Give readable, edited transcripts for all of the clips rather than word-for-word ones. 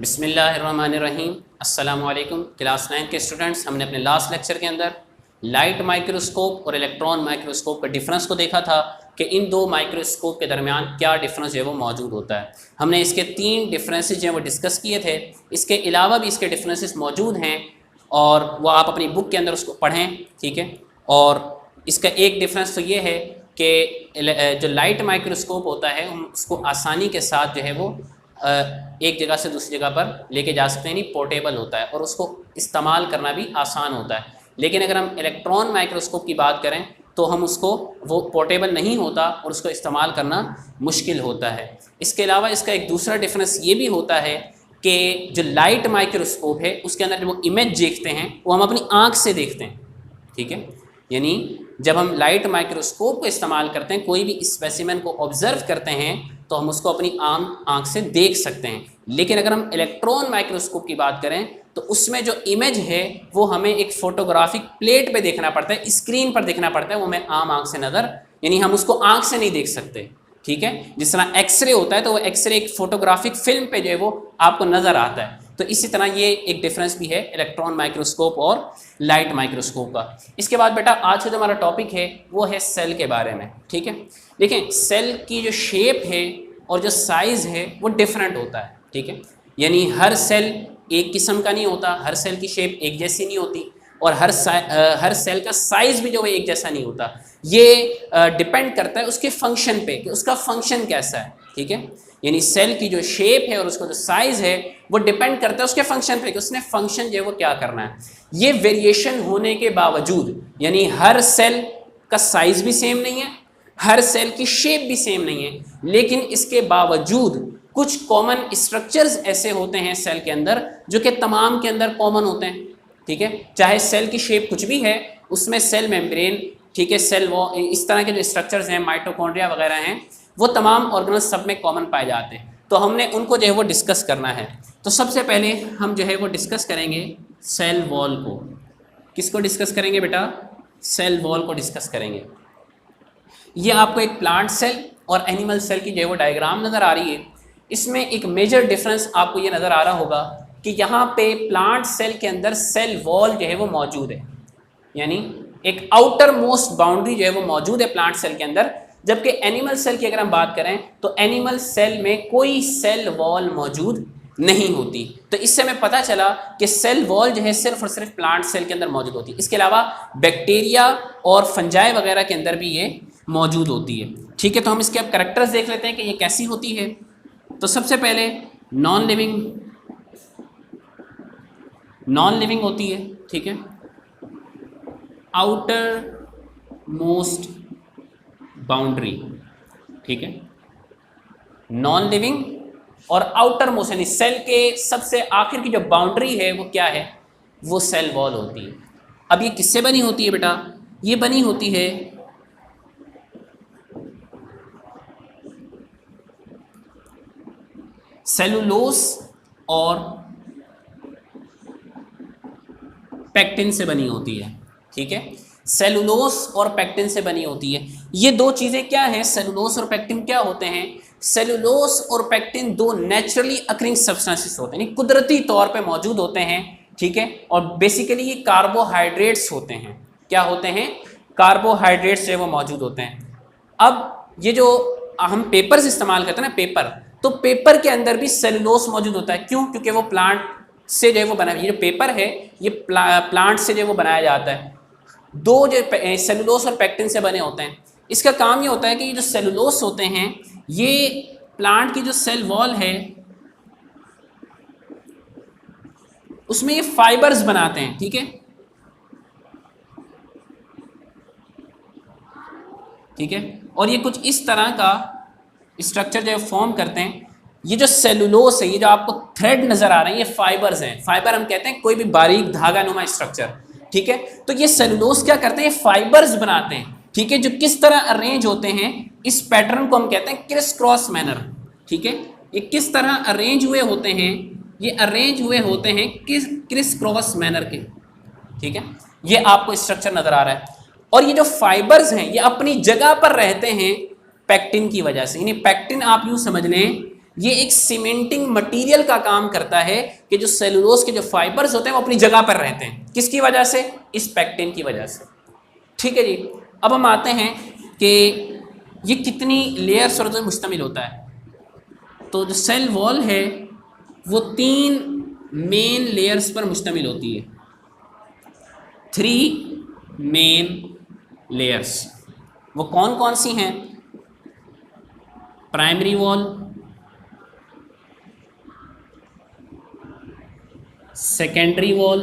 बिस्मिल्लाहिर्रहमानिर्रहीम। अस्सलामु अलैकुम क्लास 9 के स्टूडेंट्स। हमने अपने लास्ट लेक्चर के अंदर लाइट माइक्रोस्कोप और इलेक्ट्रॉन माइक्रोस्कोप के डिफरेंस को देखा था कि इन दो माइक्रोस्कोप के दरमियान क्या डिफरेंस है वो मौजूद होता है। हमने इसके 3 डिफरेंसेस जो है वो डिस्कस किए थे। इसके अलावा भी इसके डिफरेंसेस मौजूद हैं और वो आप अपनी बुक के अंदर उसको पढ़ें, ठीक है। और इसका एक डिफरेंस तो ये है कि जो लाइट माइक्रोस्कोप होता है हम उसको आसानी के साथ जो है वो एक जगह से दूसरी जगह पर लेके जा सकते हैं, यानी पोर्टेबल होता है और उसको इस्तेमाल करना भी आसान होता है। लेकिन अगर हम इलेक्ट्रॉन माइक्रोस्कोप की बात करें तो हम उसको वो पोर्टेबल नहीं होता और उसको इस्तेमाल करना मुश्किल होता है। इसके अलावा इसका एक दूसरा डिफरेंस ये भी होता है कि जो लाइट माइक्रोस्कोप है उसके अंदर जो वो इमेज देखते हैं वो हम अपनी आँख से देखते हैं, ठीक है। यानी जब हम लाइट माइक्रोस्कोप को इस्तेमाल करते हैं, कोई भी स्पेसिमेन को ऑब्जर्व करते हैं तो हम उसको अपनी आम आँख से देख सकते हैं। लेकिन अगर हम इलेक्ट्रॉन माइक्रोस्कोप की बात करें तो उसमें जो इमेज है वो हमें एक फोटोग्राफिक प्लेट पे देखना पड़ता है, स्क्रीन पर देखना पड़ता है, वो हमें आम आँख से नज़र, यानी हम उसको आँख से नहीं देख सकते, ठीक है। जिस तरह एक्सरे होता है तो वो एक्सरे एक फोटोग्राफिक फिल्म पे जो है वो आपको नज़र आता है, तो इसी तरह ये एक डिफरेंस भी है इलेक्ट्रॉन माइक्रोस्कोप और लाइट माइक्रोस्कोप का। इसके बाद बेटा आज का जो हमारा टॉपिक है वो है सेल के बारे में, ठीक है। देखें, सेल की जो शेप है और जो साइज़ है वो डिफरेंट होता है, ठीक है। यानी हर सेल एक किस्म का नहीं होता, हर सेल की शेप एक जैसी नहीं होती और हर सेल का साइज़ भी जो है एक जैसा नहीं होता। ये डिपेंड करता है उसके फंक्शन पे कि उसका फंक्शन कैसा है, ठीक है। यानी सेल की जो शेप है और उसका जो साइज़ है वो डिपेंड करता है उसके फंक्शन पे कि उसने फंक्शन जो है वो क्या करना है। ये वेरिएशन होने के बावजूद, यानी हर सेल का साइज़ भी सेम नहीं है, हर सेल की शेप भी सेम नहीं है, लेकिन इसके बावजूद कुछ कॉमन स्ट्रक्चर्स ऐसे होते हैं सेल के अंदर जो कि तमाम के अंदर कॉमन होते हैं, ठीक है। चाहे सेल की शेप कुछ भी है, उसमें सेल मेम्ब्रेन, ठीक है, सेल वॉल, इस तरह के जो स्ट्रक्चर्स हैं, माइटोकॉन्ड्रिया वगैरह हैं, वो तमाम ऑर्गेनल्स सब में कॉमन पाए जाते हैं। तो हमने उनको जो है वो डिस्कस करना है। तो सबसे पहले हम जो है वो डिस्कस करेंगे सेल वॉल को। किसको डिस्कस करेंगे बेटा? सेल वॉल को डिस्कस करेंगे। ये आपको एक प्लांट सेल और एनिमल सेल की जो है वो डायग्राम नज़र आ रही है। इसमें एक मेजर डिफरेंस आपको ये नज़र आ रहा होगा कि यहाँ पे प्लांट सेल के अंदर सेल वॉल जो है वो मौजूद है, यानी एक आउटर मोस्ट बाउंड्री जो है वो मौजूद है प्लांट सेल के अंदर। जबकि एनिमल सेल की अगर हम बात करें तो एनिमल सेल में कोई सेल वॉल मौजूद नहीं होती। तो इससे हमें पता चला कि सेल वॉल जो है सिर्फ और सिर्फ प्लांट सेल के अंदर मौजूद होती है। इसके अलावा बैक्टीरिया और फंजाई वगैरह के अंदर भी ये मौजूद होती है, ठीक है। तो हम इसके अब कैरेक्टर्स देख लेते हैं कि ये कैसी होती है। तो सबसे पहले नॉन लिविंग होती है, ठीक है। आउटर मोस्ट बाउंड्री, ठीक है। नॉन लिविंग और आउटर मोस्ट, यानी सेल के सबसे आखिर की जो बाउंड्री है वो क्या है? वो सेल वॉल होती है। अब ये किससे बनी होती है बेटा? ये बनी होती है सेलुलोस और पेक्टिन से बनी होती है, ठीक है। सेलुलोस और पेक्टिन से बनी होती है। ये दो चीज़ें क्या हैं? सेलुलोस और पेक्टिन क्या होते हैं? सेलुलोस और पेक्टिन दो नेचुरली अकरिंग सब्सटेंसेस होते हैं, कुदरती तौर पे मौजूद होते हैं, ठीक है। और बेसिकली ये कार्बोहाइड्रेट्स होते हैं। क्या होते हैं? कार्बोहाइड्रेट्स जो वो मौजूद होते हैं। अब ये जो हम पेपर्स इस्तेमाल करते हैं ना, पेपर, तो पेपर के अंदर भी सेलुलोस मौजूद होता है। क्यों? क्योंकि वो प्लांट से जो है वो बना, ये जो पेपर है ये प्लांट से जो है वो बनाया जाता है। दो जो सेलुलोस और पेक्टिन से बने होते हैं। इसका काम ये होता है कि ये जो सेलुलोस होते हैं ये प्लांट की जो सेल वॉल है उसमें ये फाइबर्स बनाते हैं, ठीक है, ठीक है। और ये कुछ इस तरह का स्ट्रक्चर जो फॉर्म करते हैं। ये जो सेलुलोस है, ये जो आपको थ्रेड नजर आ रहे हैं, ये फाइबर्स हैं। फाइबर हम कहते हैं कोई भी बारीक धागा नुमा स्ट्रक्चर, ठीक है। तो ये सेलुलोस क्या करते हैं? फाइबर्स बनाते हैं, ठीक है, जो किस तरह अरेंज होते हैं। इस पैटर्न को हम कहते हैं क्रिस क्रॉस मैनर, ठीक है। ये किस तरह अरेंज हुए होते हैं? ये अरेंज हुए होते हैं क्रिस क्रॉस मैनर के, ठीक है। ये आपको स्ट्रक्चर नजर आ रहा है। और ये जो फाइबर्स हैं ये अपनी जगह पर रहते हैं पेक्टिन की वजह से। यानी पेक्टिन आप यूं समझ लें ये एक सीमेंटिंग मटेरियल का काम करता है कि जो सेलुलोज के जो फाइबर्स होते हैं वो अपनी जगह पर रहते हैं। किसकी वजह से? इस पेक्टिन की वजह से। ठीक है जी। अब हम आते हैं कि ये कितनी लेयर्स पर मुश्तमिल होता है। तो जो सेल वॉल है वो 3 मेन लेयर्स पर मुश्तमिल होती है। 3 मेन लेयर्स। वो कौन कौन सी हैं? प्राइमरी वॉल, सेकेंडरी वॉल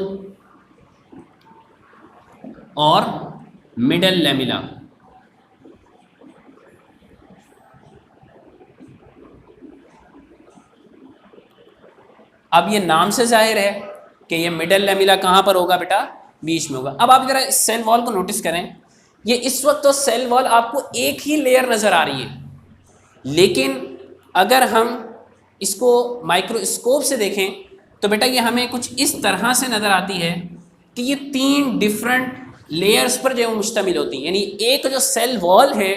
और मिडल लेमिला। अब ये नाम से जाहिर है कि ये मिडल लेमिला कहाँ पर होगा बेटा? बीच में होगा। अब आप जरा सेल वॉल को नोटिस करें। ये इस वक्त तो सेल वॉल आपको एक ही लेयर नज़र आ रही है, लेकिन अगर हम इसको माइक्रोस्कोप से देखें तो बेटा ये हमें कुछ इस तरह से नज़र आती है कि ये 3 डिफरेंट लेयर्स पर जो है वो मुश्तमिल होती है। यानी एक जो सेल वॉल है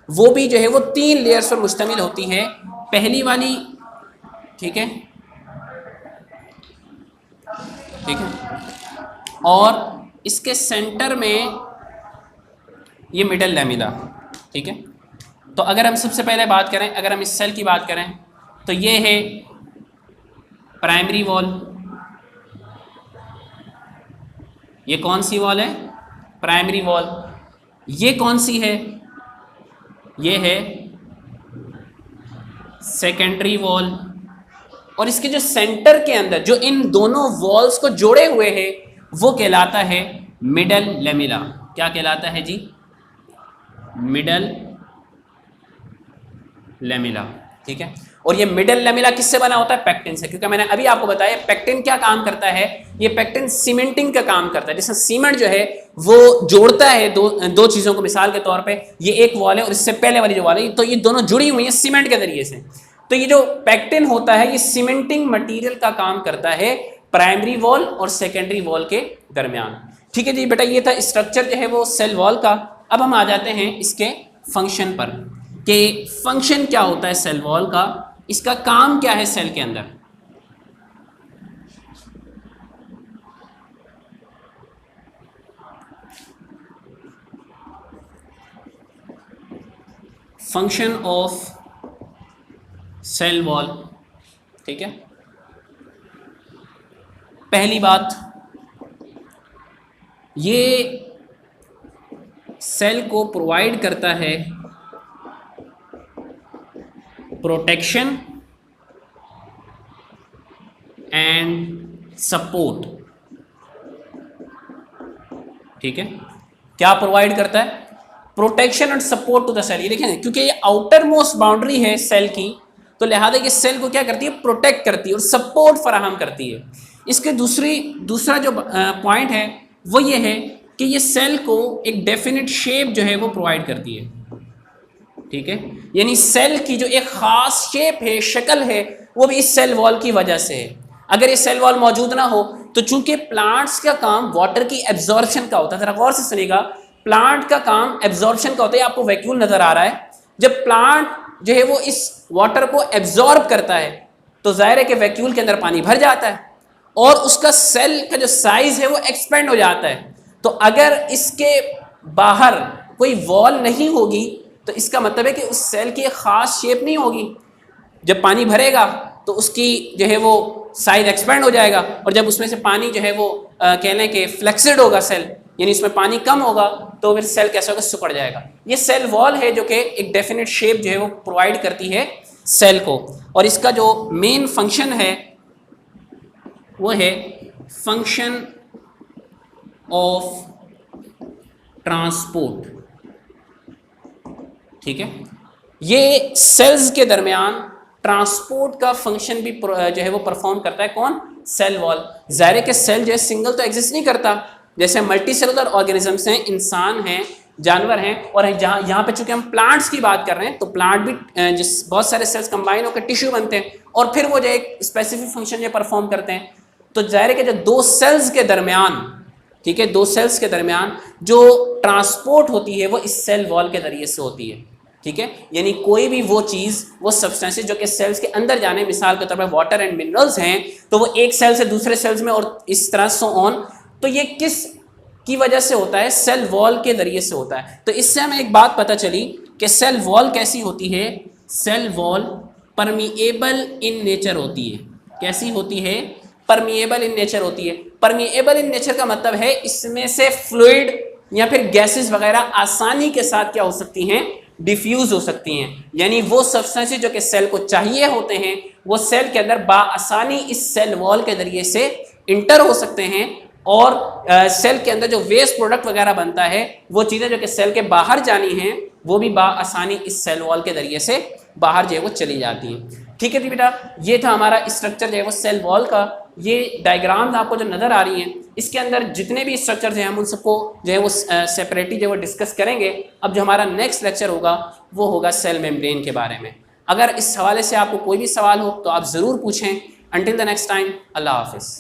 वो भी जो है वो 3 लेयर्स पर मुश्तमिल होती है। पहली वाली, ठीक है, ठीक है, और इसके सेंटर में ये मिडल लेमिला। ठीक है। तो अगर हम सबसे पहले बात करें, अगर हम इस सेल की बात करें तो ये है प्राइमरी वॉल। ये कौन सी वॉल है? Primary wall. ये कौन सी है? ये है सेकेंडरी वॉल। और इसके जो सेंटर के अंदर जो इन दोनों वॉल्स को जोड़े हुए है वो कहलाता है मिडल लेमिला। क्या कहलाता है जी? Middle lamella. ठीक है। और ये मिडल लेमिला किससे बना होता है? पेक्टिन से। क्योंकि मैंने अभी आपको बताया पेक्टिन क्या काम करता है। ये पेक्टिन सीमेंटिंग का काम करता है। जैसे सीमेंट जो है वो जोड़ता है दो चीज़ों को। मिसाल के तौर पे ये एक वॉल है और इससे पहले वाली जो वॉल है, तो ये दोनों जुड़ी हुई हैं सीमेंट के जरिए से। तो ये जो पेक्टिन होता है ये सीमेंटिंग मटेरियल का काम करता है प्राइमरी वॉल और सेकेंडरी वॉल के दरमियान। ठीक है जी बेटा, ये था स्ट्रक्चर जो है वो सेल वॉल का। अब हम आ जाते हैं इसके फंक्शन पर कि फंक्शन क्या होता है सेल वॉल का, इसका काम क्या है सेल के अंदर। Function of cell wall. ठीक है। पहली बात, ये सेल को प्रोवाइड करता है प्रोटेक्शन एंड सपोर्ट। ठीक है। क्या प्रोवाइड करता है? Protection and support to the सेल। ये देखें, क्योंकि ये आउटर मोस्ट बाउंड्री है सेल की, तो लिहाजा ये सेल को क्या करती है? प्रोटेक्ट करती है और सपोर्ट फराहम करती है। इसके दूसरा जो पॉइंट है वो ये है कि ये सेल को एक डेफिनेट शेप जो है वो प्रोवाइड करती है। ठीक है। यानी सेल की जो एक खास शेप है, शक्ल है, वो भी इस सेल वॉल की वजह से है। अगर ये सेल वॉल मौजूद ना हो तो चूंकि प्लांट्स का काम वाटर की एब्जॉर्प्शन का होता है, जरा गौर से सुनिएगा, प्लांट का काम एब्जॉर्प्शन का होता है। आपको वैक्यूल नजर आ रहा है। जब प्लांट जो है वो इस वाटर को एब्जॉर्ब करता है तो जाहिर है कि वैक्यूल के अंदर पानी भर जाता है और उसका सेल का जो साइज है वो एक्सपेंड हो जाता है। तो अगर इसके बाहर कोई वॉल नहीं होगी तो इसका मतलब है कि उस सेल की एक खास शेप नहीं होगी। जब पानी भरेगा तो उसकी जो है वो साइज एक्सपेंड हो जाएगा और जब उसमें से पानी जो है वो कह लें कि फ्लेक्सिड होगा सेल, यानी इसमें पानी कम होगा, तो फिर सेल कैसा होगा? सिकुड़ जाएगा। ये सेल वॉल है जो कि एक डेफिनेट शेप जो है वो प्रोवाइड करती है सेल को। और इसका जो मेन फंक्शन है वो है फंक्शन ऑफ ट्रांसपोर्ट। ठीक है। ये सेल्स के दरमियान ट्रांसपोर्ट का फंक्शन भी जो है वो परफॉर्म करता है। कौन? Cell wall. जाहिर है कि सेल जो है सिंगल तो एग्जिस्ट नहीं करता। जैसे मल्टी सेलुलर ऑर्गेनिजम्स हैं, इंसान हैं, जानवर हैं, और यहाँ पे चूंकि हम प्लांट्स की बात कर रहे हैं तो प्लांट भी बहुत सारे सेल्स कंबाइन होकर टिश्यू बनते हैं और फिर वो जो एक स्पेसिफिक फंक्शन जो परफॉर्म करते हैं। तो जाहिर है कि जो दो सेल्स के दरमियान, ठीक है, दो सेल्स के दरमियान जो ट्रांसपोर्ट होती है वो इस सेल वॉल के जरिए से होती है। ठीक है, यानी कोई भी वो चीज़, वो सब्सटेंसेस जो कि सेल्स के अंदर जाने, मिसाल के तौर पर वाटर एंड मिनरल्स हैं, तो वो एक सेल से दूसरे सेल्स में और इस तरह सो ऑन, तो ये किस की वजह से होता है? सेल वॉल के ज़रिए से होता है। तो इससे हमें एक बात पता चली कि सेल वॉल कैसी होती है? Cell wall permeable in nature होती है। कैसी होती है? परमिएबल इन नेचर होती है। परमिएबल इन नेचर का मतलब है इसमें से फ्लूइड या फिर गैसेस वगैरह आसानी के साथ क्या हो सकती हैं? डिफ्यूज हो सकती हैं। यानी वो सब्सटेंसेस जो कि सेल को चाहिए होते हैं वो सेल के अंदर बाआसानी इस सेल वॉल के जरिए से इंटर हो सकते हैं, और सेल के अंदर जो वेस्ट प्रोडक्ट वगैरह बनता है, वो चीज़ें जो कि सेल के बाहर जानी हैं, वो भी बाआसानी इस सेल वॉल के जरिए से बाहर जो है वो चली जाती हैं। ठीक है जी बेटा, ये था हमारा स्ट्रक्चर जो है वो सेल वॉल का। ये डायग्राम्स आपको जो नज़र आ रही हैं, इसके अंदर जितने भी स्ट्रक्चर्स हैं हम उन सबको जो है वो सेपरेटली जो है वो डिस्कस करेंगे। अब जो हमारा नेक्स्ट लेक्चर होगा वो होगा सेल मेम्ब्रेन के बारे में। अगर इस हवाले से आपको कोई भी सवाल हो तो आप ज़रूर पूछें। अंटिल द नेक्स्ट टाइम, अल्लाह हाफिज़।